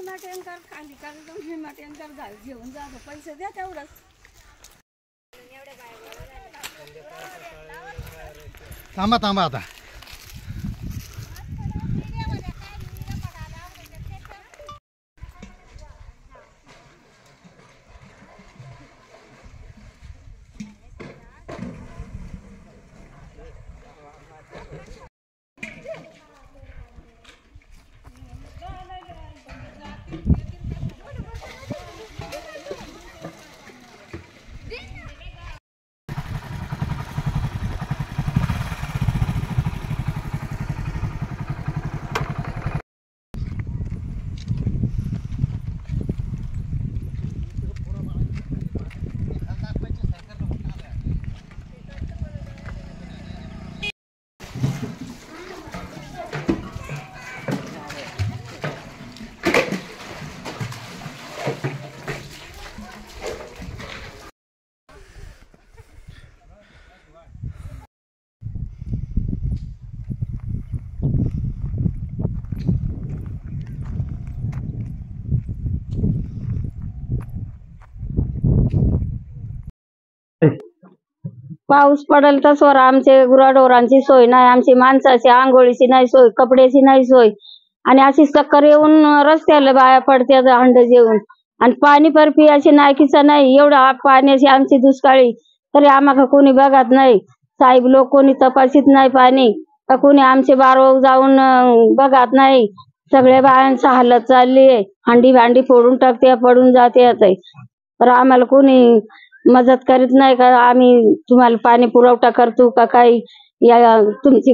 विमा टँकर खाली कार्यक्रम विमा टँकर घेऊन जातो पैसे द्या तेवढंच. थांबा थांबा आता. पाऊस पडेल तसवर आमचे गुराढोरांची सोय नाही, आमची माणसाची आंघोळीची नाही सोय, कपड्याची नाही सोय. आणि अशी चक्कर येऊन रस्त्याला बाया पडत्यात हंड जेवून. आणि पाणी पर पियाची नायकीचं नाही. एवढा पाण्याची आमची दुष्काळी तरी आम्हाला कोणी बघत नाही. साहेब लोक कोणी तपासित नाही पाणी, का कोणी आमचे बारव जाऊन बघत नाही. सगळ्या बायांचा हालत चालली आहे. हंडी भांडी फोडून टाकते, पडून जाते. तर आम्हाला कोणी मदत करीत नाही का आम्ही तुम्हाला पाणी पुरवठा करतो का काही या तुमची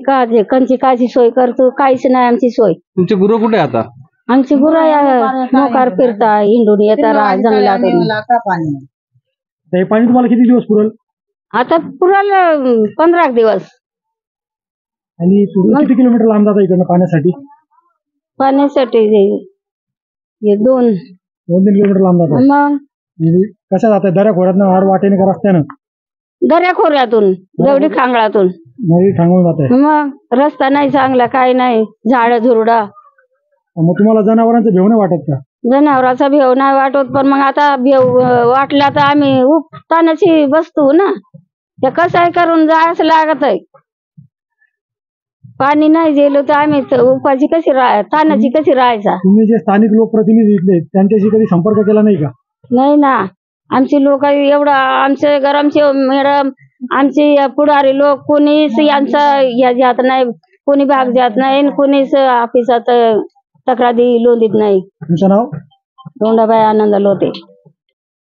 कंची काची सोय करतो, काहीच नाही आमची सोय. तुमचे गुरु कुठे आता? आमची गुरं या मोकार फिरता हिंडून येतात जंगलातून. हे पाणी तुम्हाला किती दिवस पुरेल? आता पुरेल 15 दिवस. आणि किती किलोमीटर लांब जाता इकडनं पाण्यासाठी? पाण्यासाठी 2-3 किलोमीटर लांब जातात. मग कशा जातात? दऱ्या खोऱ्यातनं आड वाटेने का रस्त्यानं? दऱ्या खोऱ्यातून देवडी खांगळातून नदी थांबून जाते. मग रस्ता नाही चांगला, काही नाही, झाड झुरडा. मग तुम्हाला जनावरांचं भेव नाही वाटत का? जनावरांचा भेव नाही वाटत, पण मग आता भेव वाटला तर आम्ही उपतानाची वस्तू ना, त्या कसं करून जायचं लागत आहे. पाणी नाही गेलो तर आम्ही उपाची कशी तानाची कशी राहायचा? तुम्ही जे स्थानिक लोकप्रतिनिधी इथले त्यांच्याशी कधी संपर्क केला नाही का? नाही ना, आमची लोक एवढं आमचे गरमचे मॅडम आमचे पुढारी लोक कोणीच यांचा या जात नाही, कोणी भाग जात नाही, कोणीच ऑफिसात तक्रारी नोंदीत नाही. तुमचं नाव? दोंडाबाई आनंद लोटे.